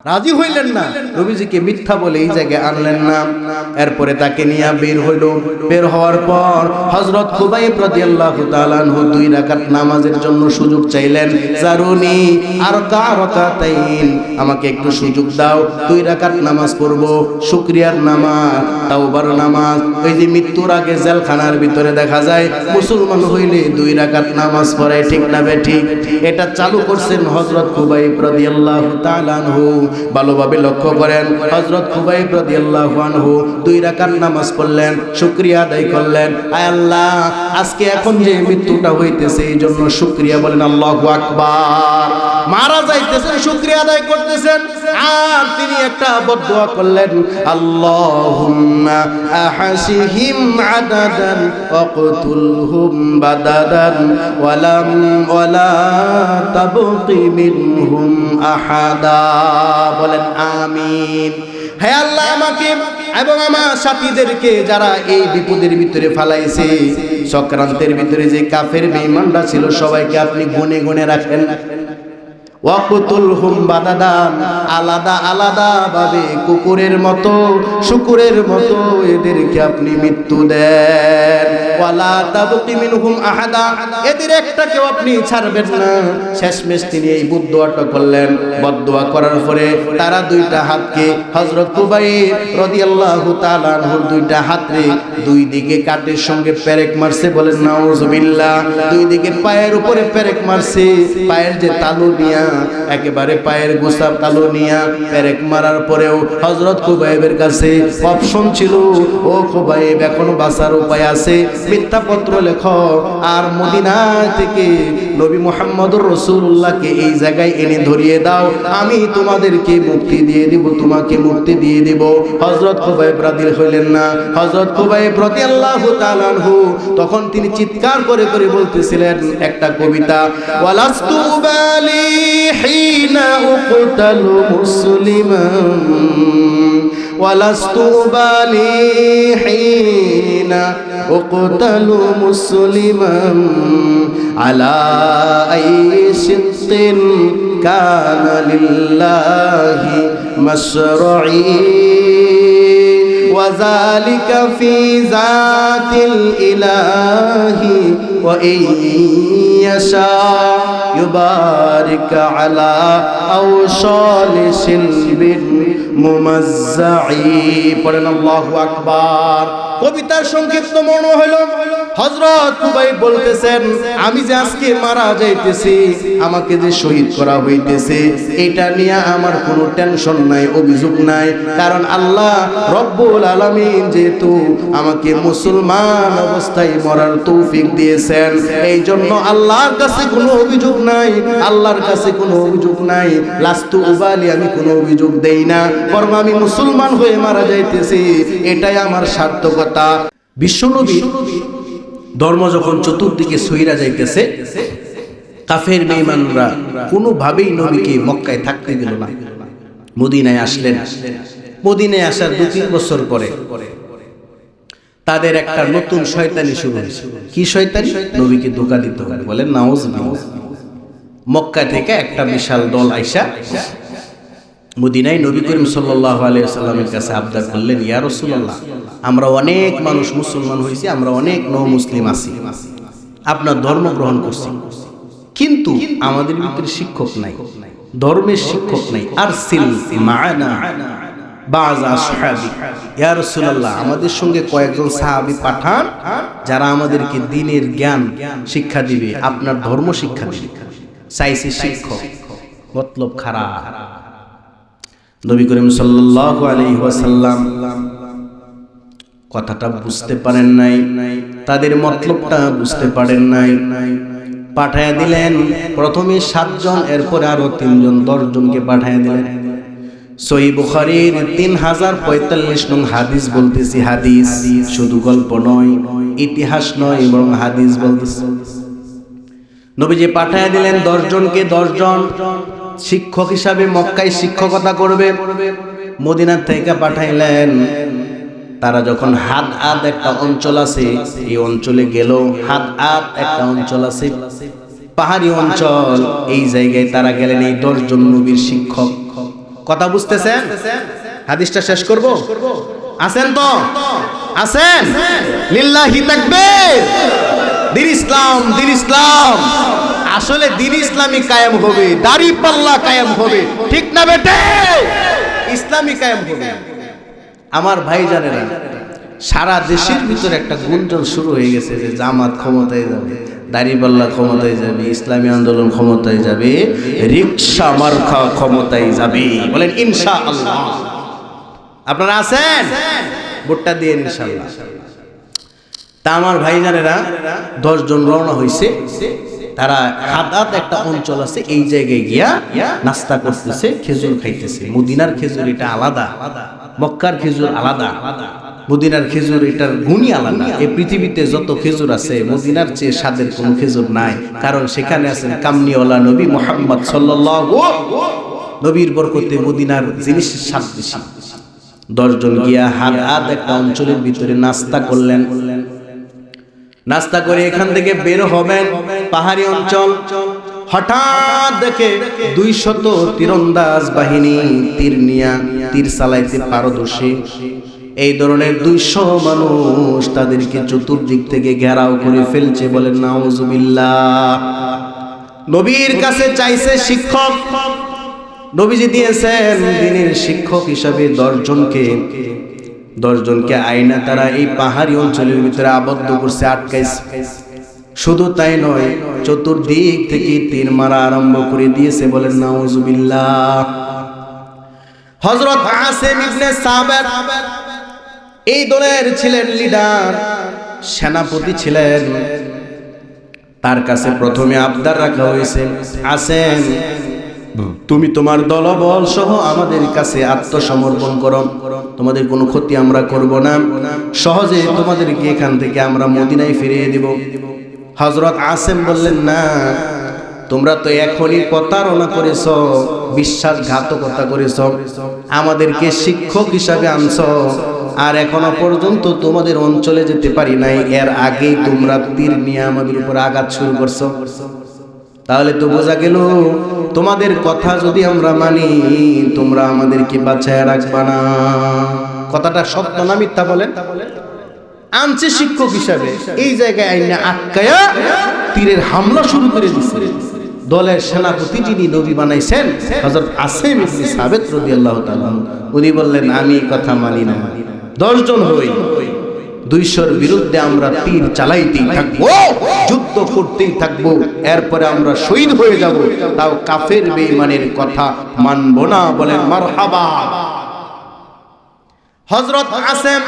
রাজি হইলেন না, নবীজিকে মিথ্যা বলে এই জায়গায় আনলেন না। এরপরে তাকে নিয়ে বের হইল। বের হওয়ার পর হযরত খুবাইব রাদিয়াল্লাহু তাআলা আনহু 2 রাকাত নামাজের জন্য সুযোগ চাইলেন। জারুনি আরকা রাকাতাইন, আমাকে একটু সুযোগ দাও, 2 রাকাত নামাজ পড়ব, শুকরিয়ার নামাজ, তাওবার নামাজ। ওই যে মৃত্যুর আগে জেলখানার ভিতরে দেখা যায় মুসলমান হইলে 2 রাকাত নামাজ পড়ে, ঠিক না বেঠিক? এটা চালু করছেন হযরত খুবাইব রাদিয়াল্লাহু তাআলা আনহু। ভালোভাবে লক্ষ্য করেন, হযরত খুবাইব রাদিয়াল্লাহু আনহু 2 রাকাত নামাজ পড়লেন, শুকরিয়া আদায় করলেন। আয় আল্লাহ, আজকে এখন যে মৃত্যুটা হইতেছে এই জন্য শুকরিয়া বলেন আল্লাহু আকবার। মারা যাইতেছেন, শুকরিয়া আদায় করতেছেন। আর তিনি একটা বদদুয়া করলেন, আল্লাহুম্মা আহসিহিম আদাদান ওয়াকতুলহুম বাদাদান ওয়ালা তাবকি মিনহুম আহাদা। বলেন আমিন। হে আল্লাহ, আমাকে এবং আমার সাথীদেরকে যারা এই বিপদের ভিতরে ফালাইছে, চক্রান্তের ভিতরে যে কাফের বেঈমানরা ছিল, সবাইকে আপনি গুনে গুনে রাখেন। ওয়াকতুলহুম বাদাদান, আলাদা আলাদা ভাবে কুকুরের মতো শুকুরের মতো এদেরকে আপনি মৃত্যু দেন। ওয়ালা তাবকি মিনহুম আহাদা, এদের একটাকেও আপনি ছাড়বেন না। শেষমেশ তিনি এই বদদুয়াটা করলেন। বদদুয়া করার পরে তারা 2টা হাতকে, হযরত খুবাইব রাদিয়াল্লাহু তাআলা আনহুর 2টা হাতে 2 দিকে কাটের সঙ্গে পেরেক মারছে। বলেন নাউজুবিল্লাহ। 2 দিকে পায়ের উপরে পেরেক মারছে। পায়ের যে তালু নিয়া, একেবারে পায়ের গোসাপ তালু নিয়া পেরেক মারার পরেও হযরত খুবাইবের কাছে অপশন ছিল, ও খুবাইব, এখনো বাঁচার উপায় আছে, মিথ্যা পত্র লেখো আর মদিনা থেকে নবী মুহাম্মদুর রাসূলুল্লাহকে এই জায়গায় এনে ধরিয়ে দাও, আমি তোমাদেরকে মুক্তি দিয়ে দিব, তোমাকে মুক্তি দিয়ে দিব। হযরত খুবাইব রাদিয়াল্লাহু হইলেন না। হযরত খুবাইব রাদিয়াল্লাহু তাআলা আনহু তখন তিনি চিৎকার করে করে বলতেছিলেন একটা কবিতা, ওয়ালাস্তু উবালি হিনা উকতালু মুসলিমান, ওয়ালাস্তু উবালি হিনা উকতালু মুসলিমান, আলা আই শিত্তিন কানা লিল্লাহি মাশরাঈ, وذلك في ذات الإله وإن يشاء يبارك على أوصال شلب মুমাজ্জাঈ। পড়েন আল্লাহু আকবার। কবিতার সংক্ষিপ্ত মর্ম হলো, হযরত খুবাইব বলতেছেন, আমি যে আজকে মারা যাইতেছি, আমাকে যে শহীদ করা হইতেছে, এটা নিয়ে আমার কোনো টেনশন নাই, অভিযোগ নাই। কারণ আল্লাহ রব্বুল আলামিন যেহেতু আমাকে মুসলমান অবস্থায় মরার তৌফিক দিয়েছেন, এই জন্য আল্লাহর কাছে কোনো অভিযোগ নাই, আল্লাহর কাছে কোনো অভিযোগ নাই। লাস্তু উবালি, আমি কোনো অভিযোগ দেই না, বরং আমি মুসলমান হয়ে মারা যাইতেছি, এটাই আমার সার্থকতা। বিশ্বনবী ধর্ম যখন চতুর্দিকে ছড়িয়ে যাইতেছে, কাফের বেঈমানরা কোনোভাবেই নবীকে মক্কায় থাকতে দিল না। মদিনায় আসলেন। মদিনায় আসার 2-3 বছর পরে তাদের একটা নতুন শয়তানি শুরু হয়েছে। কি শয়তানি? নবীকে ধোঁকা দিতে হবে। বলেন নাউজুবিল্লাহ। মক্কা থেকে একটা বিশাল দল আইসা মদিনায় নবী করিম সাল্লাল্লাহু আলাইহি ওয়াসাল্লামের কাছে আবদার করলেন, ইয়া রাসূলুল্লাহ, আমরা অনেক মানুষ মুসলমান হয়েছি, আমরা অনেক নও মুসলিম আছি, আপনার ধর্ম গ্রহণ করছি, কিন্তু আমাদের ভিতরে শিক্ষক নাই, ধর্মের শিক্ষক নাই। আরসিল মা'ানা বা'যা আসহাবি, ইয়া রাসূলুল্লাহ, আমাদের সঙ্গে কয়েকজন সাহাবী পাঠান, যারা আমাদেরকে দ্বীনের জ্ঞান শিক্ষা দিবে, আপনার ধর্ম শিক্ষা দিবে। চাইছে শিক্ষক, মতলব খারাপ। নবী করিম সাল্লাল্লাহু আলাইহি ওয়াসাল্লাম কথাটা বুঝতে পারেন নাই, তাদের মতলবটা বুঝতে পারেন নাই। পাঠায়া দিলেন প্রথমে 7 জন, এরপরে আরো 3 জন, 10 জনকে পাঠায়া দিলেন। সহিহ বুখারীর 3045 নং হাদিস বলতেছি, হাদিস শুধু গল্প নয়, ইতিহাস নয়, বরং হাদিস বলতেছি। নবীজি পাঠায়া দিলেন 10 জনকে, 10 জন শিক্ষক হিসাবে মক্কায় শিক্ষকতা করবে। মদিনার থেকে পাঠাইলেন। তারা যখন হাদ একটা অঞ্চল আছে, এই অঞ্চলে গেল। হাদ একটা অঞ্চল আছে, পাহাড়ি অঞ্চল, এই জায়গায় তারা গেলেন। এই 10 জন নবীর শিক্ষক কথা বুঝতেছেন? হাদিসটা শেষ করব। আছেন তো? আছেন? লিল্লাহি তাকবীর। দ্বীন ইসলাম, দ্বীন ইসলাম। আসলে দ্বীন ইসলামী কায়েম হবে, দাড়িপাল্লা কায়েম হবে, ঠিক না বেটে? ইসলামী কায়েম হবে। আমার ভাই জানেরা, সারা দেশের ভিতরে একটা গুঞ্জন শুরু হয়ে গেছে যে জামাত ক্ষমতায় যাবে, দাড়িপাল্লা ক্ষমতায় যাবে, ইসলামী আন্দোলন ক্ষমতায় যাবে, রিকশা মার্কা ক্ষমতায় যাবে। বলেন ইনশাআল্লাহ। আপনারা আছেন? ভোটটা দিয়ে ইনশাআল্লাহ। তা আমার ভাইজানেরা 10 জন রওনা হইছে। তারা হাদাত একটা অঞ্চল আছে, এই জায়গায় গিয়া নাস্তা করতেছে, খেজুর খাইতেছে। মদিনার খেজুর এটা আলাদা, মক্কার খেজুর আলাদা। মদিনার খেজুর এটার গুণই আলাদা। এই পৃথিবীতে যত খেজুর আছে মদিনার চেয়ে স্বাদের কোনো খেজুর নাই, কারণ সেখানে আছেন কামনিওয়ালা নবী মুহাম্মদ সাল্লাল্লাহু। নবীর বরকতে মদিনার জিনিসের স্বাদ বেশি। 10 জন গিয়া হাদাত একটা অঞ্চলের ভিতরে নাস্তা করলেন। নাস্তা করে এখান থেকে বের হবেন, পাহাড়ি অঞ্চল। হঠাৎ দেখে 200 তীরন্দাজ বাহিনী তীর নিয়া তীর চালাইতে পারদর্শী। এই ধরনের 200 মানুষ তাদেরকে চতুর্দিক থেকে ঘেরাও করে ফেলছে। বলেন নাউজুবিল্লাহ। নবীর কাছে চাইছে শিক্ষক, নবীজি দিয়েছেন দ্বীনের শিক্ষক হিসাবে 10 জনকে আইনা তারা এই পাহাড়ি অঞ্চলের ভিতরে আবদ্ধ করছে, আটকাইছে। শুধু তাই নয়, চতুর্দিক থেকে তীর মারা আরম্ভ করে দিয়েছে। বলেন নাউজুবিল্লাহ। হযরত আসিম ইবনে সাবের এই দলের ছিলেন লিডার, সেনাপতি ছিলেন। তার কাছে প্রথমে আবদার রাখা হয়েছে, আসেন তুমি তোমার দলবল সহ আমাদের কাছে আত্মসমর্পণ করো, তোমাদের কোনো ক্ষতি আমরা করব না, সহজে তোমাদেরকে এখান থেকে আমরা মদিনায় ফিরিয়ে দিব। হযরত আসিম বললেন, না, তোমরা তো এখনই প্রতারণা করেছো, বিশ্বাসঘাতকতা করেছো, আমাদেরকে শিক্ষক হিসাবে আনছো, আর এখনো পর্যন্ত তোমাদের অঞ্চলে যেতে পারি নাই, এর আগেই তোমরা তীর নিয়ে আমাদের উপর আঘাত শুরু করছো। তাহলে তো বোঝা গেল তোমাদের কথা যদি আমরা মানি তোমরা আমাদেরকে বাঁচায় রাখবা না। কথাটা সত্য না মিথ্যা বলেন? আনছে শিক্ষক হিসাবে, এই জায়গায় আইনা আটকায়া তীরের হামলা শুরু করে দিচ্ছে। দলের সেনাপতি যিনি নবী বানাইছেন হযরত আসিম ইবনে সাবিত রাদিয়াল্লাহু তাআলা, উনি বললেন, আমি কথা মানি না। 10 জন হই, 200-র বিরুদ্ধে আমরা তীর চালাইতেই থাকবো, যুদ্ধ করতেই থাকবো, এরপরে আমরা শহীদ হয়ে যাব, তাও কাফের বেঈমানের কথা মানব না। বলেন মারহাবা। হযরত আসিম,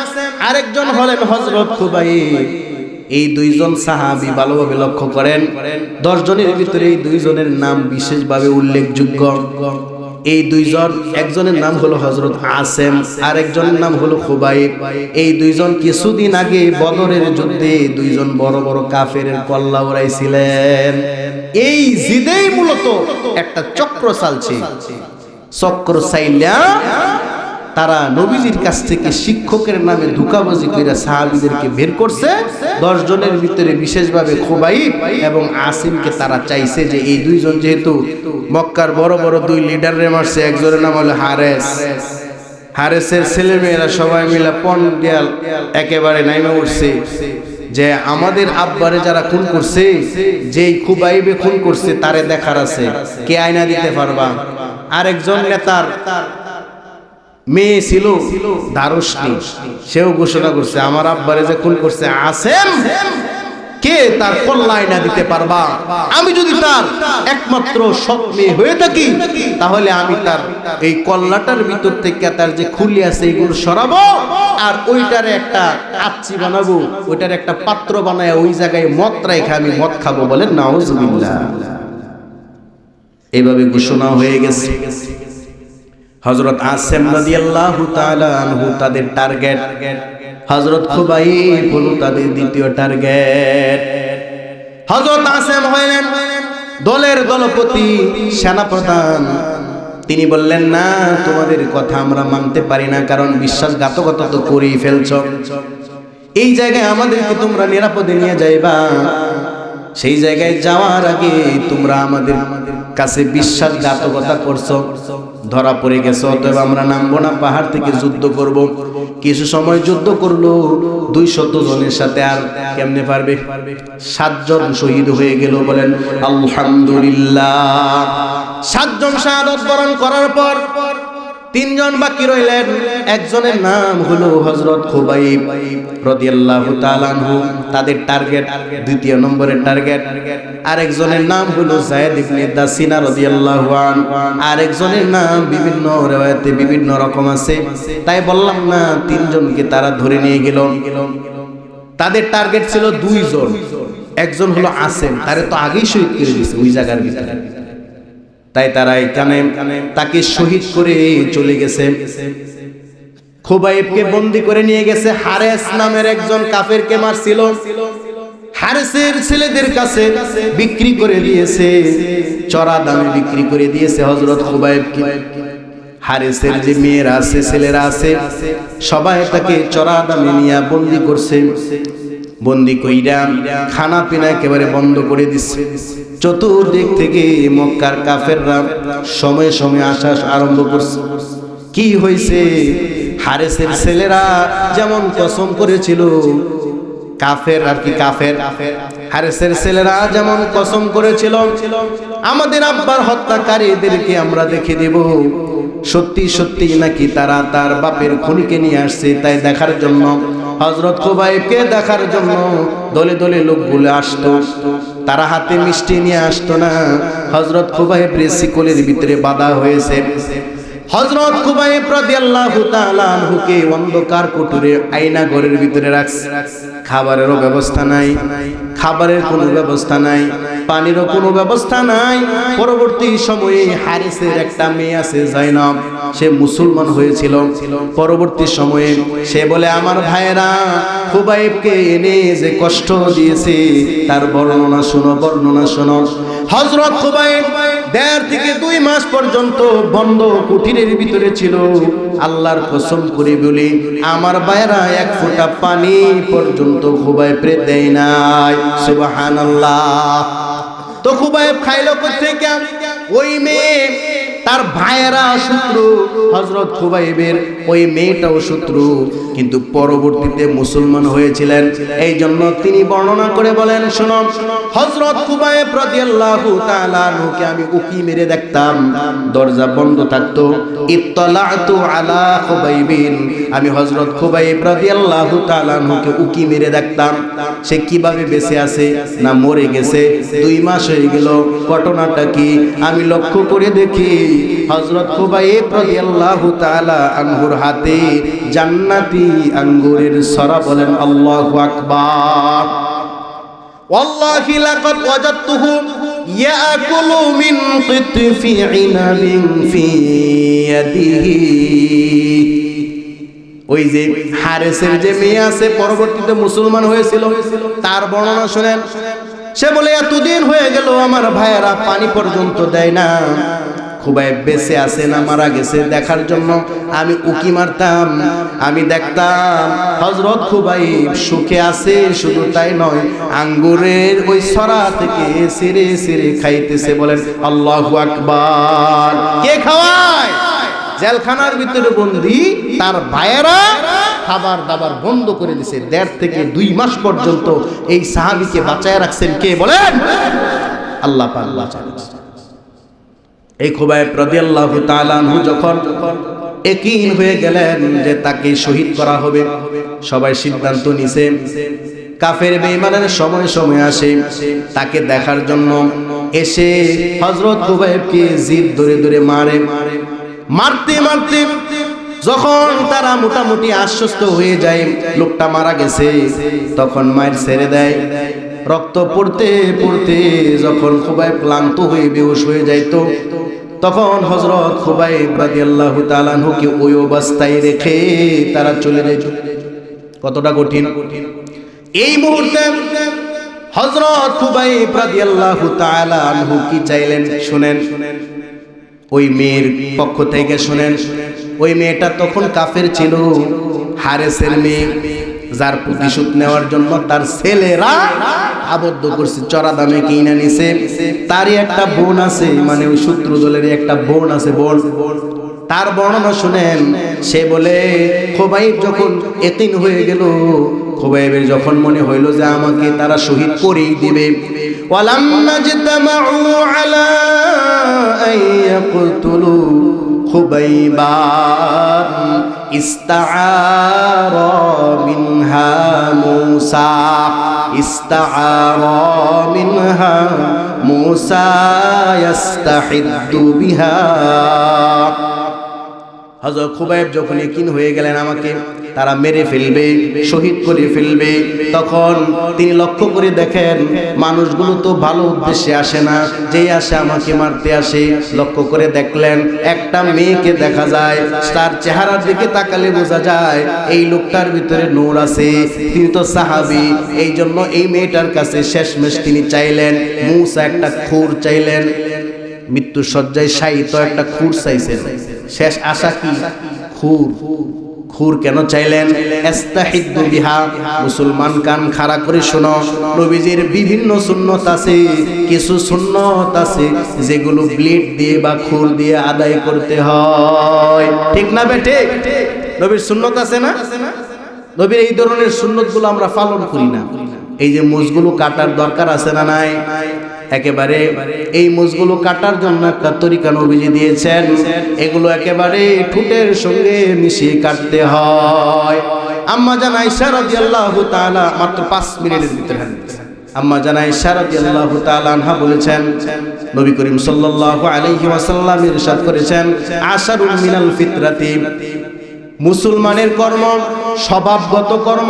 আরেকজন হলেন হযরত খুবাইব। এই 2 জন সাহাবী ভালোভাবে লক্ষ্য করেন, 10 জনের ভিতরে এই 2 জনের নাম বিশেষভাবে উল্লেখযোগ্য। এই 2 জন, একজনের নাম হলো হযরত আসিম, আর একজনের নাম হলো খুবাইব। এই 2 জন কিছুদিন আগে বদরের যুদ্ধে 2 জন বড় বড় কাফেরের কল্লা উড়াইছিলেন। এই জিদেই মূলত একটা চক্র চালছে। চক্র চাইলা তারা নবীজির কাছ থেকে শিক্ষকের নামে ধোঁকাবাজি করে সাহাবীদেরকে বের করছে। 10 জনের ভিতরে বিশেষভাবে খুবাইব এবং আসিমকে তারা চাইছে যে এই 2 জন যেহেতু মক্কার বড় বড় 2 লিডাররে মারছে, একজনের নাম হলো হারেস, হারেসের ছেলেমেয়েরা সবাই মিলে পন্ডিয়াল একেবারে নাইমে উঠছে যে আমাদের আব্বারে যারা খুন করছে, যেই খুবাইবে খুন করছে তারে দেখার আছে, কে আয়না দিতে পারবা? আরেকজন নেতার মেয়ে ছিল দারুশনি, সেও ঘোষণা করছে আমার আব্বারে যে খুন করছে আসিম, কে তার কল্লা আয়না দিতে পারবা? আমি যদি তার একমাত্র সৎ মেয়ে হয়ে থাকি তাহলে আমি তার এই কল্লাটার ভিতর থেকে তার যে খুলি আছে এগুলো সরাবো, আর ওইটার একটা আচ্ছি বানাবো, ওইটার একটা পাত্র বানায় ওই জায়গায় মদ রাখা আমি মদ খাবো। বলেন নাউজুবিল্লাহ। এইভাবে ঘোষণা হয়ে গেছে। হযরত আসিম রাদিয়াল্লাহু তাআলা আনহু তাদের টার্গেট, হযরত খুবাইব হলো তাদের দ্বিতীয় টার্গেট। হযরত আসিম হলেন দলের দলপতি, সেনাপ্রধান। তিনি বললেন, না, তোমাদের কথা আমরা মানতে পারি না, কারণ বিশ্বাসঘাতকতা তো করেই ফেলছো। এই জায়গায় আমাদেরকে তোমরা নিরাপদে নিয়ে যাইবা, সেই জায়গায় যাওয়ার আগে তোমরা আমাদের কাছে বিশ্বাসঘাতকতা করছো, ধরা পড়ে গেছে, অতএব আমরা নামবো না, পাহাড় থেকে যুদ্ধ করব। কিছু সময় যুদ্ধ করলো 200 জনের সাথে, আর কেমনে পারবে? 7 জন শহীদ হয়ে গেল। বলেন আলহামদুলিল্লাহ। 7 জন শাহাদাত বরণ করার পর 3 জন বাকি রইলেন। একজনের নাম হলো হযরত খুবাইব রাদিয়াল্লাহু তাআলা আনহু, তাদের টার্গেট, 2 নম্বরের টার্গেট। আরেকজনের নাম হলো যায়েদ ইবনে দাসিনা রাদিয়াল্লাহু আনহু। আরেকজনের নাম বিভিন্ন riwayate বিভিন্ন রকম আছে, তাই বললাম না 3 জনকে তারা ধরে নিয়ে গেল। তাদের টার্গেট ছিল 2 জন। একজন হলো আসেম, তারে তো আগেই শহীদ করে দিয়েছে ওই জায়গার ভিতরে, তাই তারা এখানে তাকে শহীদ করে চলে গেছে। খুবাইবকে বন্দী করে নিয়ে গেছে। হারেস নামের একজন কাফেরকে মারছিল, হারেসের ছেলেদের কাছে বিক্রি করে দিয়েছে, চড়া দামে বিক্রি করে দিয়েছে হযরত খুবাইবকে। হারেসের যে মেয়েরা আছে, ছেলেরা আছে, সবাই তাকে চড়া দামে নিয়ে বন্দী করছে। বন্দী কইরা খানা পিনা একেবারে বন্ধ করে দিচ্ছে। চতুর্দিক থেকে মক্কার কাফেররা সময়ে সময়ে আসা আরম্ভ করছে। কি হয়েছে? হারেসের ছেলেরা যেমন কসম করেছিল, কাফের আর কি কাফের, হারেসের ছেলেরা যেমন কসম করেছিল আমাদের আব্বার হত্যাকারীদেরকে আমরা দেখে দেব, সত্যি সত্যি নাকি তারা তার বাপের খুনিকে নিয়ে আসছে। তাই দেখার জন্য, হযরত খুবাইবকে দেখার জন্য দলে দলে লোকগুলো আসতো। তারা হাতে মিষ্টি নিয়ে আসতো না। হযরত খুবাইব শিকলের ভিতরে বাঁধা হয়েছে। হযরত খুবাইব রাদিয়াল্লাহু তাআলা আনহুকে অন্ধকার কুঠুরে আয়না ঘরের ভিতরে রাখছে। খাবারেরও ব্যবস্থা নাই, খাবারের কোনো ব্যবস্থা নাই, পানিরও কোনো ব্যবস্থা নাই। পরবর্তী সময়ে হারেসের একটা মেয়ে আছে যায়নব, সে মুসলমান হয়েছিল। পরবর্তী সময়ে সে বলে, আমার ভাইয়েরা খুবাইবকে এনে যে কষ্ট দিয়েছে তার বর্ণনা শোনো, বর্ণনা শোনো। হযরত খুবাইব 1.5 থেকে 2 মাস পর্যন্ত বন্ধ কুঠিরের ভিতরে ছিল। আল্লাহর কসম করে বলি, আমার ভাইয়েরা 1 ফোঁটা পানি পর্যন্ত খুবাইবরে দেয় নাই। সুবহানাল্লাহ। তো খুবাইব খাইলো কোথেকে? ওই মেয়ে, তার ভাইয়েরা শত্রু, হযরত খুবাইবের ওই মেয়েটাও শত্রু, কিন্তু পরবর্তীতে মুসলমান হয়েছিলেন। এই জন্য তিনি বর্ণনা করে বলেন, শোনো, হযরত খুবাইব রাদিয়াল্লাহু তাআলা আনহুকে আমি উকি মেরে দেখতাম, দরজা বন্ধ থাকতো। ইত্তালাতু আলা খুবাইবিন, আমি হযরত খুবাইব রাদিয়াল্লাহু তাআলা আনহুকে উকি মেরে দেখতাম সে কিভাবে বেঁচে আছে না মরে গেছে। 2 মাস হয়ে গেল। ঘটনাটা কি? আমি লক্ষ্য করে দেখি হযরত খুবাইব রাদিয়াল্লাহু তাআলা আনহুর হাতে জান্নাতি আঙ্গুরের সরা। বলেন আল্লাহু আকবার। ওয়াল্লাহি লাকাদ ওয়াজাদতুহু ইয়াকুলু মিন কিতফি ইনাবিন ফি ইয়াদিহি। ওই যে হারেসের যে মেয়ে আছে, পরবর্তীতে মুসলমান হয়েছিল, তার বর্ণনা শুনেন। সে বলে, এতদিন হয়ে গেল আমার ভাইয়েরা পানি পর্যন্ত দেয় না। খুবাইব বেঁচে আছে না মারা গেছে দেখার জন্য আমি উকি মারতাম। আমি দেখতাম হযরত খুবাইব সুখে আছে, শুধু তাই নয়, আঙ্গুরের ওই সরা থেকে সিরে সিরে খাইতেছে। বলেন আল্লাহু আকবার। কে খাওয়ায়? জেলখানার ভিতরে বন্দী তার ভাইয়েরা খাবার দাবার বন্ধ করে দিয়েছে। 1.5 থেকে 2 মাস পর্যন্ত এই সাহাবীকে বাঁচায় রাখছেন কে? বলেন আল্লাহ পাক। এই খুবাইব রাদিয়াল্লাহু তাআলা আনহু যখন একীন হয়ে গেলেন যে তাকে শহীদ করা হবে, সবাই সিদ্ধান্ত নিছে। কাফের বেঈমানের সময় সময় আসে তাকে দেখার জন্য, এসে হযরত খুবাইবকে জিদ ধরে ধরে মারে। মারতে মারতে যখন তারা মোটামুটি আশ্বস্ত হয়ে যায় লোকটা মারা গেছে, তখন মায়ের ছেড়ে দেয়। রক্ত পড়তে পড়তে যখন খুবাইব ক্লান্ত হয়ে বেহুশ হয়ে যাইত, তখন হযরত খুবাইব রাদিয়াল্লাহু তাআলা আনহুকে ওই অবস্থায় রেখে তারা চলে যেত। কতটা কঠিন! এই মুহূর্তে হযরত খুবাইব রাদিয়াল্লাহু তাআলা আনহু কি চাইলেন শুনেন, ওই মেয়ের পক্ষ থেকে শুনেন। ওই মেয়েটা তখন কাফের ছিল, হারেসের মেয়ে, যার প্রতিশোধ নেওয়ার জন্য তার ছেলেরা আবদ্ধ করছে, চড়া দামে কিনে নিছে। তারই একটা বোন আছে, মানে ওই শত্রু দলের একটা বোন আছে, বোন তার বর্ণনা শুনেন। সে বলে খুবাইব যখন এতিম হয়ে গেল, খুবাইবের যখন মনে হইল যে আমাকে তারা শহীদ করেই দিবে, ওয়ালাম্মা জাতামাউ আলা আইয়াকতুলু খুবাইবান ইস্তাআরা মিনহা মূসা, ইস্তাআরা মিনহা মূসা ইস্তাহিদ্দু বিহা। হযরত খুবাইব যখন ইয়াকিন হয়ে গেলেন আমাকে তারা মেরে ফেলবে, শহীদ করে ফেলবে, তখন তিনি লক্ষ্য করে দেখেন মানুষগুলো তো ভালো উদ্দেশ্যে আসে না, যেই আসে আমাকে মারতে আসে। লক্ষ্য করে দেখলেন একটা মেয়েকে দেখা যায়, তার চেহারার দিকে তাকালে বোঝা যায় এই লোকটার ভিতরে নূর আছে, তিনি তো সাহাবী। এই জন্য এই মেয়েটার কাছে শেষমেশ তিনি চাইলেন মূসা একটা খুর চাইলেন, মৃত্যু সজ্জায় শায়িত একটা খুর চাইছেন। শেষ আশা কি? খুর। খুর কেন চাইলেন? ইস্তাহিদ্দু বিহা। মুসলমান কান খাড়া করে শোনো, নবীজির বিভিন্ন সুন্নত আছে, কিছু সুন্নত আছে যেগুলো ব্লেড দিয়ে বা খুর দিয়ে আদায় করতে হয়, ঠিক না বেটে? নবীর সুন্নত আছে না? নবীর এই ধরনের সুন্নতগুলো আমরা পালন করি না। এই যে মুজগুলো কাটার দরকার আছে না নাই? একেবারে এই মুজগুলো কাটার জন্য একটা তরিকা নবীজি দিয়েছেন, এগুলো একেবারে ঠোঁটের সঙ্গে মিশিয়ে কাটতে হয়। আম্মা জান আয়েশা রাদিয়াল্লাহু তাআলা, মাত্র 5 মিনিটের ভিতরে হাদিস, আম্মা জান আয়েশা রাদিয়াল্লাহু তাআলা আনহা বলেছেন নবী করিম সাল্লাল্লাহু আলাইহি ওয়াসাল্লাম ইরশাদ করেছেন, আশারুল মিনাল ফিতরাতি, মুসলমানের কর্ম, স্বভাবগত কর্ম,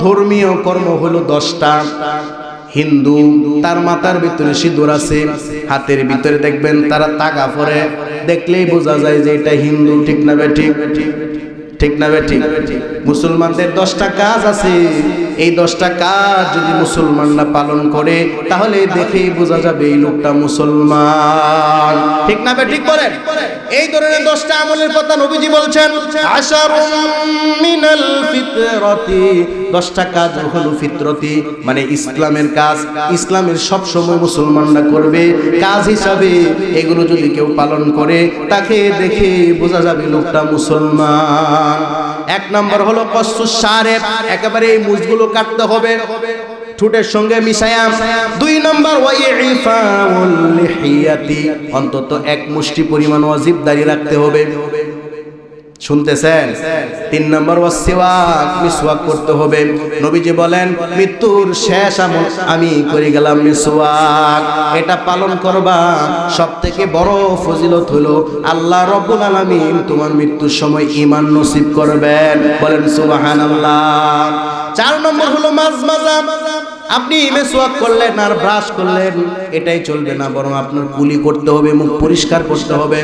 ধর্মীয় কর্ম হলো 10টা। হিন্দু, তার মাথার ভিতরে সিঁদুর আছে, হাতের ভিতরে দেখবেন তারা তাগা পরে, দেখলেই বোঝা যায় যে এটা হিন্দু, ঠিক না বেঠিক? ঠিক না বেঠিক? মুসলমানদের 10টা কাজ আছে, এই 10টা কাজ যদি মুসলমানরা পালন করে তাহলে দেখেই বোঝা যাবে এই লোকটা মুসলমান, ঠিক না বেঠিক? বলেন। এই ধরনের 10টা আমলের কথা নবীজি বলছেন, আশারুম মিনাল ফিতরাতি, 10টা কাজ হলো ফিতরতি, মানে ইসলামের কাজ। ইসলামের সব সময় মুসলমানরা করবে কাজ হিসাবে, এগুলো যদি কেউ পালন করে তাকে দেখে বোঝা যাবে লোকটা মুসলমান। 1 নম্বর হলো কসুস শারেব, একেবারে এই মুজগুলো কাটতে হবে ঠোঁটের সঙ্গে মিশায়া। 2 নম্বর ওয়াইফাউল লিহিয়াতি, অন্তত 1 মুষ্টি পরিমাণ ওয়াজিব দাড়ি রাখতে হবে, শুনতেছেন? 3 নম্বর ওয়াসওয়াক, মিসওয়াক করতে হবে। নবীজি বলেন মৃত্যুর শেষ আমল আমি করে গেলাম মিসওয়াক, এটা পালন করবা। সবথেকে বড় ফজিলত হলো আল্লাহ রাব্বুল আলামিন তোমার মৃত্যুর সময় ঈমান নসিব করবেন, বলেন সুবহানাল্লাহ। 4 নম্বর হলো মাজমাজা, আপনি মিসওয়াক করলেন আর ব্রাশ করলেন এটাই চলবে না, বরং আপনার কুলি করতে হবে, মুখ পরিষ্কার করতে হবে।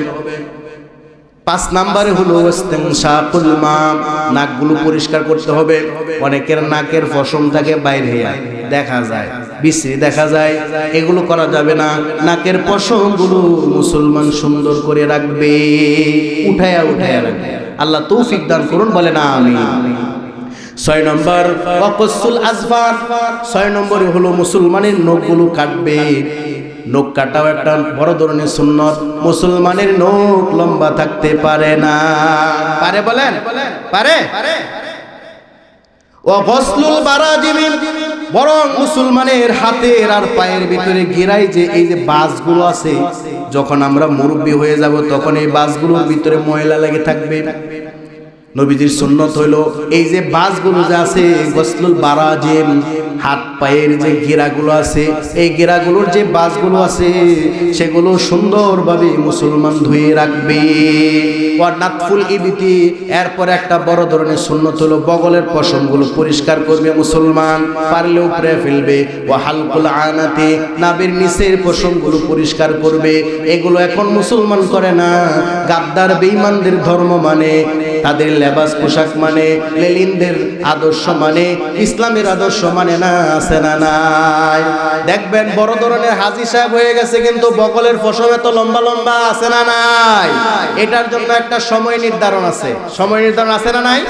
5 নম্বরে হলো ইস্তিনশাকুল মা, নাকগুলো পরিষ্কার করতে হবে। অনেকের নাকের পশম থাকে বাইরে দেখা যায়, বিশ্রী দেখা যায়, এগুলো করা যাবে না। নাকের পশমগুলো মুসলমান সুন্দর করে রাখবে, উঠায়া উঠায়া রাখবে। আল্লাহ তৌফিক দান করুন, বলে না আমিন। 6 নম্বর ওয়াকসুল আজফার, 6 নম্বরে হলো মুসলমানের নখগুলো কাটবে। নখ কাটাও একটা বড় ধরনের সুন্নত। মুসলমানের নখ লম্বা থাকতে পারে না, পারে? বলেন পারে? ও গসলুল বারাজিমি, বরং মুসলমানের হাতের আর পায়ের ভিতরে গিরাই যে এই যে বাসগুলো আছে, যখন আমরা মুরব্বী হয়ে যাব তখন এই বাসগুলোর ভিতরে ময়লা লেগে থাকবে। নবীজির সুন্নত হইল এই যে বাসগুলো যে আছে, গসলুল বারাজিম, হাত পায়ের যে গিরাগুলো আছে, এই গিরাগুলোর যে বাসগুলো আছে সেগুলো সুন্দরভাবে মুসলমান ধুয়ে রাখবে। ওয়ানাতফুল ইবিতি, এরপর একটা বড় ধরনের সুন্নত হলো বগলের পশমগুলো পরিষ্কার করবে মুসলমান, পারলে উপরে ফেলবে। ওয়া হালকুল আনাতি, নাভির নিচের পশমগুলো পরিষ্কার করবে। এগুলো এখন মুসলমান করে না, গাদ্দার বেঈমানদের ধর্ম মানে, তাদের লেবাস পোশাক মানে, লেলিনদের আদর্শ মানে, ইসলামের আদর্শ মানে না, আছে না নাই? দেখবেন বড় ধরনের হাজী সাহেব হয়ে গেছে কিন্তু বগলের পশম এত লম্বা লম্বা, আছে না নাই? এটার জন্য একটা সময় নির্ধারণ আছে, সময় নির্ধারণ আছে না নাই?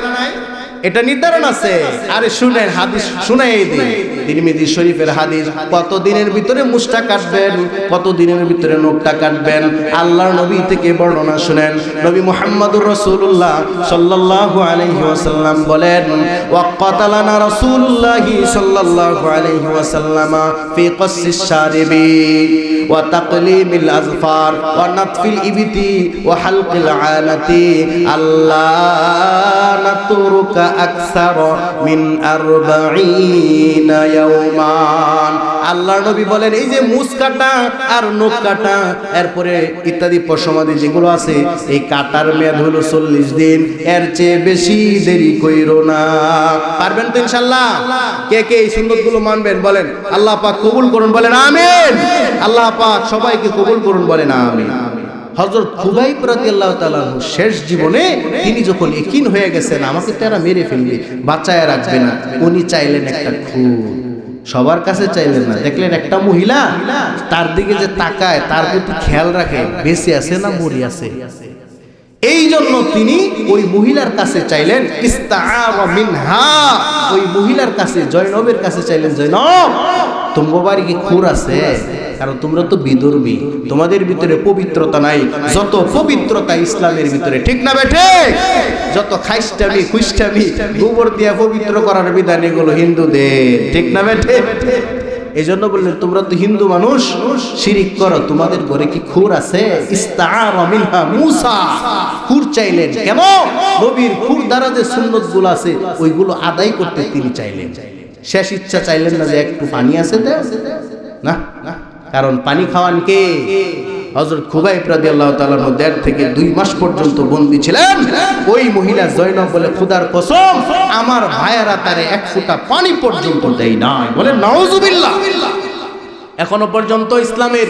এটা নির্ধারণ আছে। আরে শুনেন, হাদিস শুনাই দিই, তিরমিজি শরীফের হাদিস। কত দিনের ভিতরে মুষ্টা কাটবেন, কত দিনের ভিতরে নখটা কাটবেন, আল্লাহর নবী থেকে বর্ণনা শুনেন। নবী মুহাম্মদুর রাসূলুল্লাহ সাল্লাল্লাহু আলাইহি ওয়াসাল্লাম বলেন, ওয়াক্কাতালানা রাসূলুল্লাহি সাল্লাল্লাহু আলাইহি ওয়াসাল্লাম ফি কাসসিশ শারিবি ওয়া তাকলিমিল আযফার ওয়া নাতফিল ইবতি ওয়া হালকিল আনাতি আল্লাহ নাতুরুকা আকসার মিন 40 ইয়াওমান। আল্লাহর নবী বলেন, এই যে মুছ কাটা আর নখ কাটা এরপরে ইত্যাদি পশমাদি যেগুলো আছে, এই কাটার মেয়াদ হলো 40 দিন, এর চেয়ে বেশি দেরি কইরো না। পারবেন তো ইনশাআল্লাহ? কে কে এই সুন্নতগুলো মানবেন বলেন আল্লাহ পাক কবুল করুন, বলেন আমিন। আল্লাহ পাক সবাইকে কবুল করুন, বলেন আমিন। হযরত খুবাইব রাদিয়াল্লাহু তাআলা শেষ জীবনে তিনি যখন ইয়াকিন হয়ে গেছেন আমাকে তারা মেরে ফেলবে, বাঁচায় রাখবে না, উনি চাইলেন একটা খুন। সবার কাছে চাইলেন না, দেখলেন একটা মহিলা তার দিকে যে তাকায়, তার প্রতি খেয়াল রাখে, বেঁচে আছে না মরি আছে। এই জন্য তিনি ওই মহিলার কাছে চাইলেন, ইস্তাআরা মিনহা, ওই মহিলার কাছে, জয়নবের কাছে চাইলেন, জয়নব তোমার বাড়ি কি খুর আছে? কারণ তোমরা তো বিধর্মী, তোমাদের ভিতরে পবিত্রতা নাই। যত পবিত্রতা ইসলামের ভিতরে, ঠিক না বেঠে? যত খাইস্টামি খুইস্টামি গোবর দিয়া পবিত্র করার বিধান এগুলো হিন্দুদের, ঠিক না বেঠে? এই জন্য বললেন তোমরা তো হিন্দু মানুষ, শিরিক করো, তোমাদের ঘরে কি খুর আছে? ইস্তাআরা মিনহা মূসা, খুর চাইলেন কেন? নবীর খুর দ্বারা যে সুন্নতগুলো আছে ওইগুলো আদায় করতে তিনি চাইলেন। শেষ ইচ্ছা চাইলেন না যে একটু পানি আছে না, কারণ পানি খাওয়ান কে? হযরত খুবাইব রাদিয়াল্লাহু তাআলা 1.5 থেকে 2 মাস পর্যন্ত বন্দী ছিলেন। ওই মহিলা জয়নব বলে, খোদার কসম আমার ভাইয়েরা তারে এক ফোঁটা পানি পর্যন্ত দেয় নাই, বলে নাউজুবিল্লাহ। এখনো পর্যন্ত ইসলামের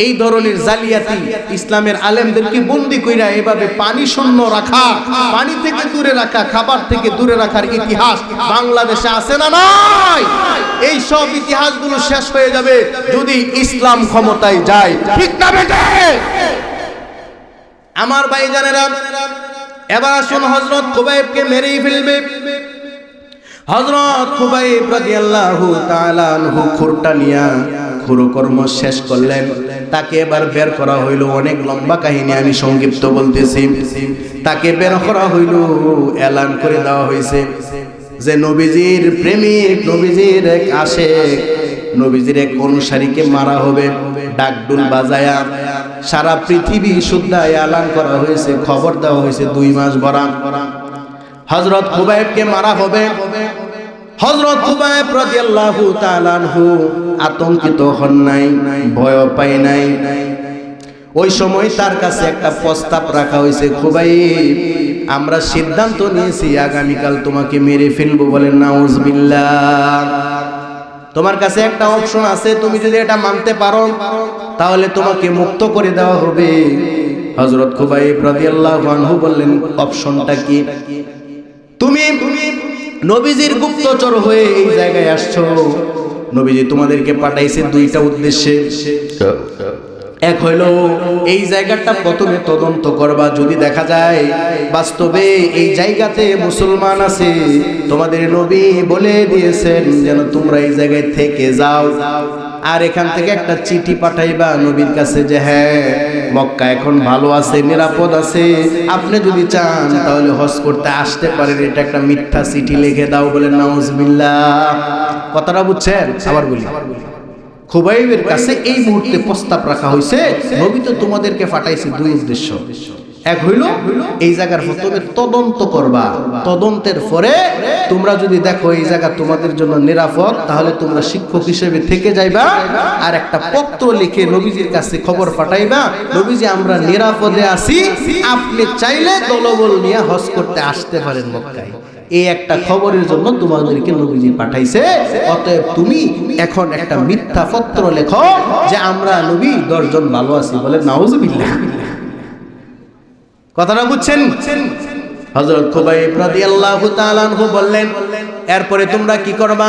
এই ধরনের জালিয়াতি, ইসলামের আলেমদেরকে বন্দী কইরা এভাবে পানি শূন্য রাখা, পানি থেকে দূরে রাখা, খাবার থেকে দূরে রাখার ইতিহাস বাংলাদেশে আছে না নাই? এই সব ইতিহাসগুলো শেষ হয়ে যাবে যদি ইসলাম ক্ষমতায় যায়, ঠিক না বেটা? আমার ভাইজানেরা, এবার আসুন হযরত খুবাইবকে মেরেই ফেলবে। হযরত খুবাইব রাদিয়াল্লাহু তাআলা আনহু খুরটা নিয়া খুরকর্ম শেষ করলেন, তাকে এবার বের করা হইল। অনেক লম্বা কাহিনী, আমি সংক্ষিপ্ত বলতেছি। তাকে বের করা হইল, এলান করে দেওয়া হয়েছে যে নবীজির প্রেমিক, নবীজির এক আশেক, নবীজির এক অনুসারীকে মারা হবে। ডাকডুল বাজায়া সারা পৃথিবী শুদ্ধা এলান করা হয়েছে, খবর দেওয়া হয়েছে 2 মাস ভরা হযরত খুবাইবকে মারা হবে। হযরত খুবাইব রাদিয়াল্লাহু তাআলা আনহু আতঙ্কিত হন নাই, ভয় পায় নাই। ওই সময় তার কাছে একটা প্রস্তাব রাখা হয়েছে, খুবাইব আমরা সিদ্ধান্ত নিয়েছি আগামীকাল তোমাকে মেরে ফেলবো। বলেন নাউজুবিল্লাহ। তোমার কাছে একটা অপশন আছে, তুমি যদি এটা মানতে পারো তাহলে তোমাকে মুক্ত করে দেওয়া হবে। হযরত খুবাইব রাদিয়াল্লাহু আনহু বললেন, অপশনটা কি? তুমি নবীজির গুপ্তচর হয়ে এই জায়গায় আসছো, নবীজি তোমাদেরকে পাঠাইছে 2টা উদ্দেশ্যে। এক হইলো এই জায়গাটা প্রথমে তদন্ত করবা, যদি দেখা যায় বাস্তবে এই জায়গাতে মুসলমান আছে, তোমাদের নবী বলে দিয়েছেন যেন তোমরা এই জায়গায় থেকে যাও। আর এখান থেকে একটা চিঠি পাঠাইবা নবীর কাছে যে হ্যাঁ মক্কা এখন ভালো আছে, নিরাপদ আছে, আপনি যদি চান তাহলে হজ করতে আসতে পারেন, এটা একটা মিথ্যা চিঠি লিখে দাও। বলেন নাউজুবিল্লাহ। কথাটা বুঝছেন? আবার বলি, খুবাইবের কাছে এই মুহূর্তে প্রস্তাব রাখা হয়েছে, নবী তো তোমাদেরকে পাঠাইছে 2 উদ্দেশ্য। এক হইল এই জায়গার প্রথমে তদন্ত করবা, তদন্তের পরে তোমরা যদি দেখো এই জায়গা তোমাদের জন্য নিরাপদ তাহলে তোমরা শিক্ষক হিসেবে থেকে যাইবা, আর একটা পত্র লিখে নবীজির কাছে খবর পাঠাইবা, নবীজি আমরা নিরাপদে আছি, আপনি চাইলে দলবল নিয়ে হজ করতে আসতে পারেন মক্কায়। এই একটা খবরের জন্য তোমাদেরকে নবীজি পাঠাইছে। অতএব তুমি এখন একটা মিথ্যা পত্র লেখো যে আমরা নবী 10 জন ভালো আছি। বলে নাউজুবিল্লাহ। কথাটা বুঝছেন? হযরত খুবাইব রাদিয়াল্লাহু তাআলা আনহু বললেন, এরপরে তোমরা কি করবা?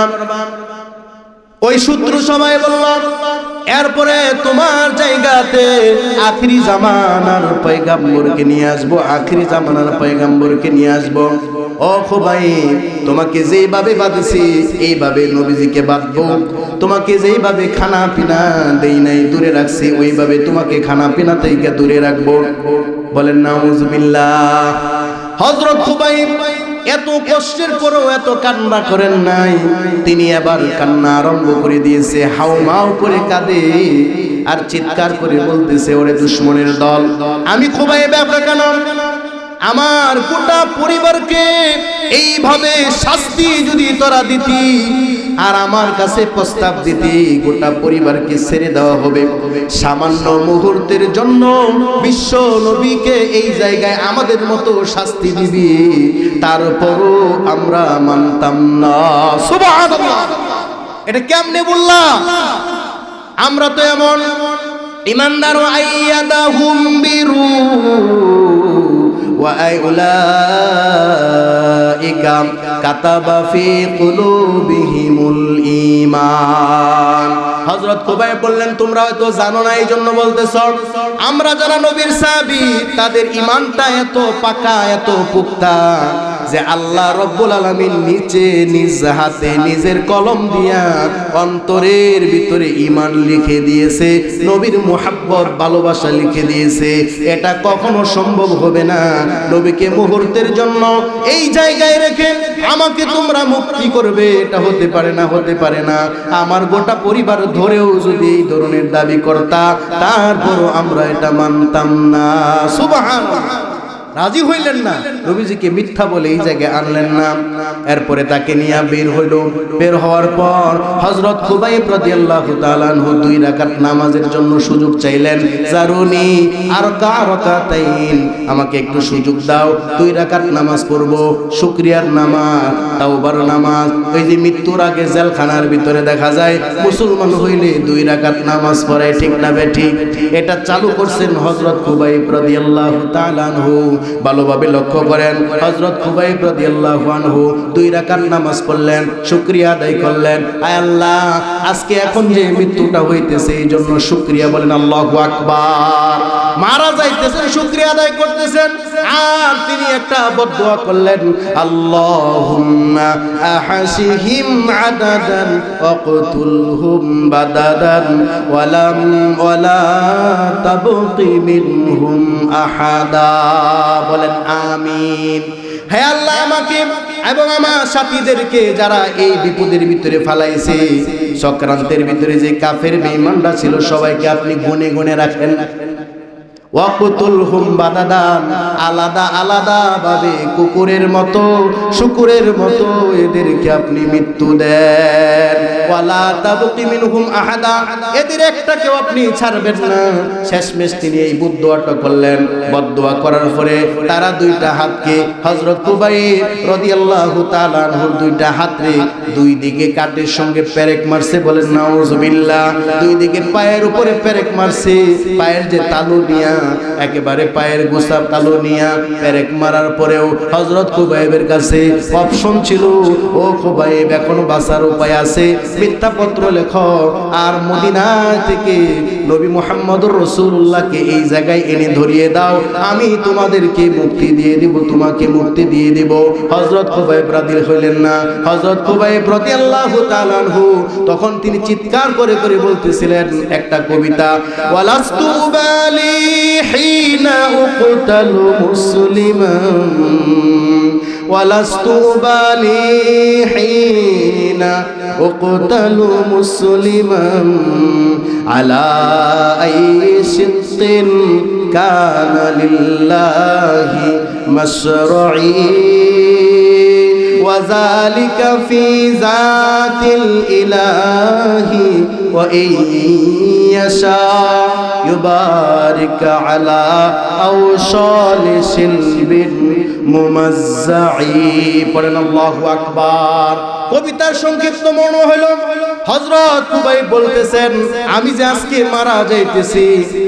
ওই শত্রু সবাই বলল, এরপরে তোমার জায়গাতে আখিরি জামানার পয়গম্বরকে নিয়ে আসবো, আখিরি জামানার পয়গম্বরকে নিয়ে আসবো। ও খুবাইব, তোমাকে যেইভাবে বাঁধেছি এইভাবে নবীজিকে বাঁধবো, তোমাকে যেইভাবে খানা পিনা দেই নাই দূরে রাখছি ওইভাবে তোমাকে খানা পিনা থেকে দূরে রাখবো। বলেন নাউজুবিল্লাহ। হযরত খুবাইব এত কষ্টের পরেও এত কান্না করেন নাই, তিনি আবার কান্না আরম্ভ করে দিয়েছে, হাউমাউ করে কাঁদে আর চিৎকার করে বলতেছে, ওরে দুশমনের দল, আমি খুবাইব কেন আমার গোটা পরিবারকে এইভাবে শাস্তি যদি তোরা দিতি আর আমার কাছে প্রস্তাব দিতি গোটা পরিবারকে ছেড়ে দেওয়া হবে, সামান্য মুহূর্তের জন্য বিশ্ব নবীকে এই জায়গায় আমাদের মতো শাস্তি দিবি, তারপরও আমরা মানতাম না। সুবহানাল্লাহ, এটা কেমনে বললাম? আমরা তো এমন ইমানদার, আইয়াদাহুম বিরু ওয়াউলাইকা কাতাবা ফি কুলুবিহিমুল ঈমান। হযরত খুবাইব বললেন, তোমরা হয়তো জানো না এই জন্য বলতেছ, আমরা যারা নবীর সাহাবী তাদের ঈমানটা এত পাকা এত পুক্তা যে আল্লাহ রব্বুল আলামিন নিচে নিজ হাতে নিজের কলম দিয়া অন্তরের ভিতরে ঈমান লিখে দিয়েছে, নবীর মুহাব্বত ভালোবাসা লিখে দিয়েছে। এটা কখনো সম্ভব হবে না নবীকে মুহূর্তের জন্য এই জায়গায় রেখে আমাকে তোমরা মুক্তি করবে, এটা হতে পারে না, হতে পারে না। আমার গোটা পরিবার ধরেও যদি এই ধরনের দাবি করতা তারপরও আমরা এটা মানতাম না। সুবহানাল্লাহ, রাজি হইলেন না, নবীজিকে মিথ্যা বলে এই জায়গায় আনলেন না। এরপরে তাকে নিয়ে বের হইল। বের হওয়ার পর হযরত খুবাইব রাদিয়াল্লাহু তাআলা আনহু 2 রাকাত নামাজের জন্য সুযোগ চাইলেন। জারুনি আর রাকাতাইন, আমাকে একটু সুযোগ দাও, 2 রাকাত নামাজ পড়ব, শুকরিয়ার নামাজ, তাওবার নামাজ। ওই যে মৃত্যুর আগে জেলখানার ভিতরে দেখা যায় মুসলমান হইলে 2 রাকাত নামাজ পড়ে, ঠিক না বেঠিক? এটা চালু করছেন হযরত খুবাইব রাদিয়াল্লাহু তাআলা আনহু। ভালোভাবে লক্ষ্য করেন, হযরত খুবাইব রাদিয়াল্লাহু আনহু 2 রাকাত নামাজ পড়লেন, শুকরিয়া আদায় করলেন, আয় আল্লাহ আজকে এখন যে মৃত্যুটা হইতেছে এই জন্য শুকরিয়া, বলেন আল্লাহু আকবার। মারা যাইতেছেন শুকরিয়া আদায় করতেছেন, আর তিনি একটা বদদুয়া করলেন, আল্লাহুম্মা আহসিহিম আদাদান ওয়াকতুলহুম বাদাদান ওয়ালা তাবকি মিনহুম আহাদা। বলেন আমিন। হে আল্লাহ, আমাকে এবং আমার সাথীদেরকে যারা এই বিপদের ভিতরে ফালাইছে, চক্রান্তের ভিতরে যে কাফের বেঈমানরা ছিল সবাইকে আপনি গুনে গুনে রাখেন। ওয়াকতুলহুম বাদাদান, আলাদা আলাদা ভাবে কুকুরের মতো শুকুরের মতো এদেরকে আপনি মৃত্যু দেন। ওয়ালা তাবকি মিনহুম আহাদা, এদের একটাকেও আপনি ছাড়বেন না। শেষমেশ তিনি এই বদদুয়াটা করলেন। বদদুয়া করার পরে তারা 2টা হাতকে হযরত খুবাইব রাদিয়াল্লাহু তাআলা আনহুর 2টা হাতে 2 দিকে কাটের সঙ্গে পেরেক মারছে, বলেন নাউজুবিল্লাহ। 2 দিকে পায়ের উপরে পেরেক মারছে, পায়ের যে তালু নিয়া একেবারে পায়ের গোসা তালু নিয়া পেরেক মারার পরেও হযরত খুবাইবের কাছে অপশন ছিল, ও খুবাইব এখনো বাঁচার উপায় আছে, মিথ্যা পত্র লেখো আর মদিনা থেকে নবী মুহাম্মদুর রাসূলুল্লাহকে এই জায়গায় এনে ধরিয়ে দাও, আমি তোমাদেরকে মুক্তি দিয়ে দিব, তোমাকে মুক্তি দিয়ে দিব। হযরত খুবাইব রাদিল হইলেন না। হযরত খুবাইব রাদিয়াল্লাহু তাআলা আনহু তখন তিনি চিৎকার করে করে বলতেছিলেন একটা কবিতা, ওয়ালাস্তু বালি হিনা উকতালু মুসলিমান ওয়ালাস্তু বালি হিনা উকতালু মুসলিমান আলা আইশিন কানা লিল্লাহি মাশরঈ وذلك في ذات الإله وإن يشاء يبارك على أوصال شلب ممزعي. পড়েন আল্লাহু আকবার। কবিতার সংক্ষিপ্ত মর্ম হলো হযরত খুবাইব বলতেছেন, আমি যে আজকে মারা যাইতেছি,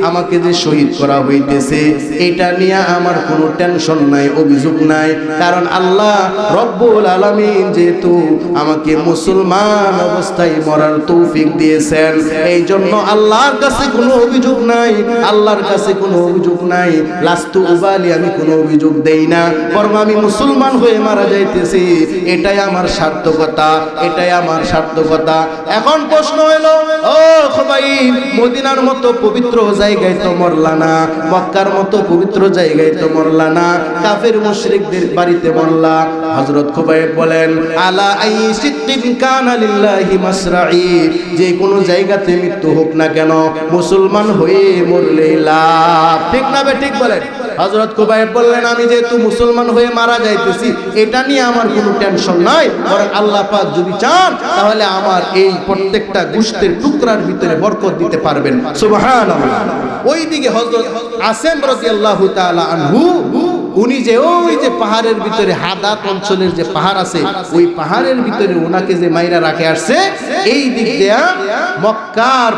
আমাকে যে শহীদ করা হইতেছে, এটা নিয়ে আমার কোনো টেনশন নাই, অভিযোগ নাই। কারণ আল্লাহ রব্বুল আলামিন যেহেতু আমাকে মুসলমান অবস্থায় মরার তৌফিক দিয়েছেন, এই জন্য আল্লাহর কাছে কোনো অভিযোগ নাই, আল্লাহর কাছে কোনো অভিযোগ নাই। লাস্তু উবালি, আমি কোনো অভিযোগ দেই না, বরং আমি মুসলমান হয়ে মারা যাইতেছি, এটাই আমার সার্থকতা, এটাই আমার সার্থকতা। এখন প্রশ্ন হলো, ও খুবাইব, মদিনার মতো পবিত্র জায়গায় তো মরলা না, মক্কার মতো পবিত্র জায়গায় তো মরলা না, কাফের মুশরিকদের বাড়িতে মরলা। হযরত খুবাইব বলেন, আলা আই সিদ্দিন কানা লিল্লাহি মাসরাই, যে কোনো জায়গাতে মৃত্যু হোক না কেন, মুসলমান হয়ে মরলে লাভ। ঠিক না বে ঠিক বলেন? হযরত খুবাইব বললেন, আমি যেহেতু মুসলমান হয়ে মারা যাইতেছি, এটা নিয়ে আমার কোনো টেনশন নাই, বরং আল্লাহ পাক যদি চান তাহলে আমার এই প্রত্যেকটা গোশতের টুকরার ভিতরে বরকত দিতে পারবেন। সুবহানাল্লাহ। ওইদিকে হযরত আসেম রাদিয়াল্লাহু তাআলা আনহু, উনি যে ওই যে পাহাড়ের ভিতরে হাদাত অঞ্চলের যে পাহাড় আছে, ওই পাহাড়ের ভিতরে ওনাকে যে মাইরা রাখে আসছে, এই দিক দিয়া মক্কার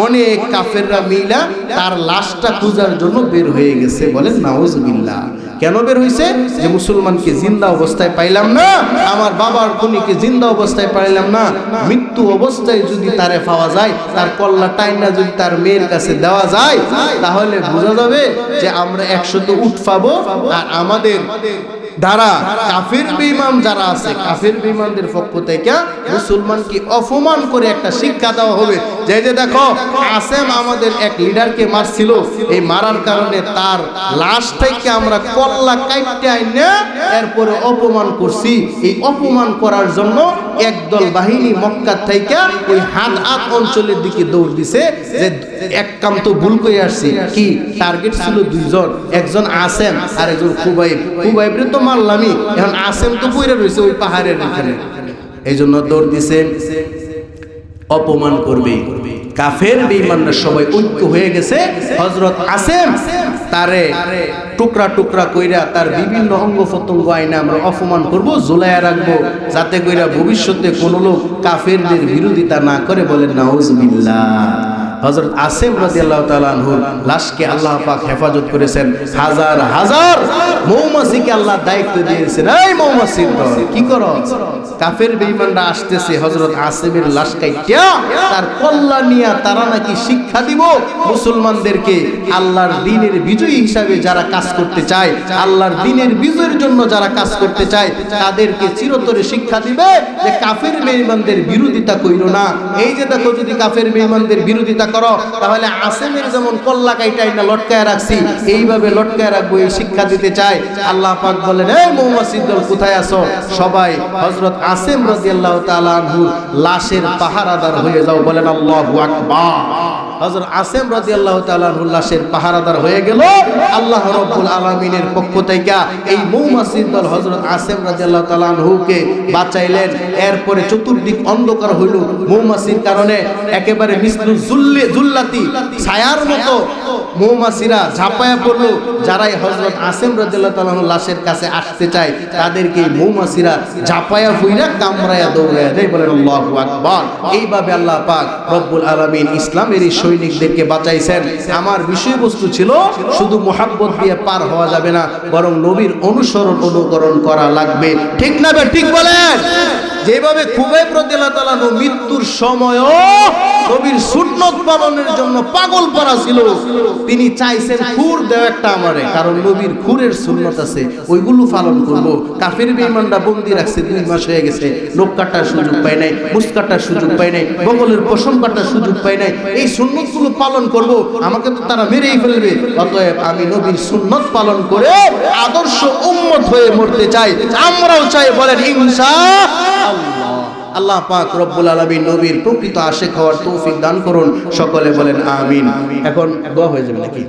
অনেক কাফেররা মিলা তার লাশটা খোঁজার জন্য বের হয়ে গেছে। বলেন নাউজুবিল্লাহ। কেন বের হইছে? যে মুসলমানকে জিন্দা অবস্থায় পাইলাম না, আমার বাবার খুনিকে জিন্দা অবস্থায় পাইলাম না, মৃত্যু অবস্থায় যদি তারে পাওয়া যায়, তার কল্লা টাইনা যদি তার মেয়ের কাছে দেওয়া যায়, তাহলে বোঝা যাবে যে আমরা 100 উঠ পাবো। আর আমাদের দ্বারা কাফের বেঈমান যারা আছে, কাফের বেঈমানদের পক্ষ থেকে মুসলমানকে অপমান করে একটা শিক্ষা দেওয়া হবে, যে যে দেখো আসেম আমাদের এক লিডারকে মারছিল, এই মারার কারণে তার লাশ থেকে আমরা কল্লা কাটতে আইনা এরপরে অপমান করছি। এই অপমান করার জন্য একদল বাহিনী মক্কা থেকে ওই হাদাত অঞ্চলের দিকে দৌড় দিছে, যে এক কাম তো ভুল করে আসছি। কি টার্গেট ছিল 2 জন, একজন আসেম আর একজন খুবাইব। খুবাইবরে তো মারলামই, এখন আসেম তো পইরা রইছে ওই পাহাড়ের এখানে, এই জন্য দৌড় দিছে, অপমান করবে। কাফের বেঈমানরা সবাই ঐক্য হয়ে গেছে, হযরত আসেম তারে টুকরা টুকরা কইরা তার বিভিন্ন অঙ্গ প্রত্যঙ্গ আইনা আমরা অপমান করব, ঝুলাইয়া রাখবো, যাতে কইরা ভবিষ্যতে কোনো লোক কাফেরদের বিরোধিতা না করে। বলেন নাউজুবিল্লাহ। হযরত আসেম রাদিয়াল্লাহু তাআলা আনহুর লাশকে আল্লাহ পাক হেফাজত করেছেন। হাজার হাজার মৌমাছিকে আল্লাহ দায়িত্ব দিয়েছেন, এই মৌমাছির দল কি করো, কাফের বেঈমানরা আসতেছে, হযরত আসেমের লাশ কাইটা তার কল্লা নিয়া তারা নাকি শিক্ষা দিব মুসলমানদেরকে। আল্লাহর দ্বীনের বিজয়ী হিসাবে যারা কাজ করতে চায়, আল্লাহর দ্বীনের বিজয়ের জন্য যারা কাজ করতে চায়, তাদেরকে চিরতরে শিক্ষা দিবে যে কাফের বেঈমানদের বিরোধিতা কইরো না। এই যে দেখো, যদি কাফের বেঈমানদের বিরোধিতা করো, তাহলে আসেমের যেমন কল্লা কাইটাই না লটকায় রাখছি, এইভাবে লটকায় রাখবো, এই শিক্ষা দিতে চায়। আল্লাহ পাক বলেন, এই মৌমাছির দল কোথায় আছো? সবাই হযরত আসেম রাদিয়াল্লাহু তাআলা আনহুর লাশের পাহারাদার হয়ে যাও। বলেন আল্লাহু আকবার। হযরত আসেম রাদিয়াল্লাহু তাআলা আনহুর লাশের পাহারাদার হয়ে গেল। আল্লাহ রাব্বুল আলামিনের পক্ষ থেকে এই মৌমাছির দল হযরত আসেম রাদিয়াল্লাহু তাআলা আনহুকে বাঁচাইলেন। এরপরে চতুর্দিক অন্ধকার হইল মৌমাছির কারণে, একেবারে মিসলু জুল্লাতি ছায়ার মতো মৌমাছিরা ঝাঁপায়া পড়লো। যারাই হযরত আসেম রাদিয়াল্লাহু তাআলা আনহুর লাশের কাছে আসতে চায়, তাদেরকে মৌমাছিরা ঝাঁপায়া ফুইরা কামড়ায়া দৌড়ায়া দেয়। বলেন আল্লাহু আকবার। এইভাবে আল্লাহ পাক রব্বুল আলামিন ইসলামের এই সৈনিকদেরকে বাঁচাইছেন। আমার বিষয়বস্তু ছিল শুধু মুহাব্বত দিয়ে পার হওয়া যাবে না, বরং নবীর অনুসরণ অনুকরণ করা লাগবে। ঠিক না বে ঠিক বলেন? যেভাবে খুবাইব রাদিয়াল্লাহু তাআলা মৃত্যুর সময়ও নবীর সুন্নাত পালনের জন্য পাগল পারা ছিল, তিনি চাইছেন খুর দেও একটা আমারে, কারণ নবীর খুরের সুন্নাত আছে, ওইগুলো পালন করব। কাফের বেঈমানরা বন্দী রাখছে, 2 মাস হয়ে গেছে, নখ কাটার সুযোগ পায় নাই, মুছ কাটার সুযোগ পায় নাই, বগলের পশম কাটার সুযোগ পায় নাই। এই সুন্নাতগুলো পালন করব, আমাকে তো তারা মেরেই ফেলবে। অতএব আমি নবীর সুন্নাত পালন করে আদর্শ উম্মত হয়ে মরতে চাই। আমরাও চাই। বলেন ইনশাআল্লাহ। আল্লাহ পাক রব্বুল আলামিন নবীর প্রকৃত আশিক হওয়ার তৌফিক দান করুন। সকলে বলেন আমিন। এখন দোয়া হয়ে যাবে নাকি?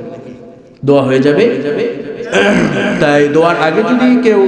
দোয়া হয়ে যাবে। তাই দোয়ার আগে যদি কেউ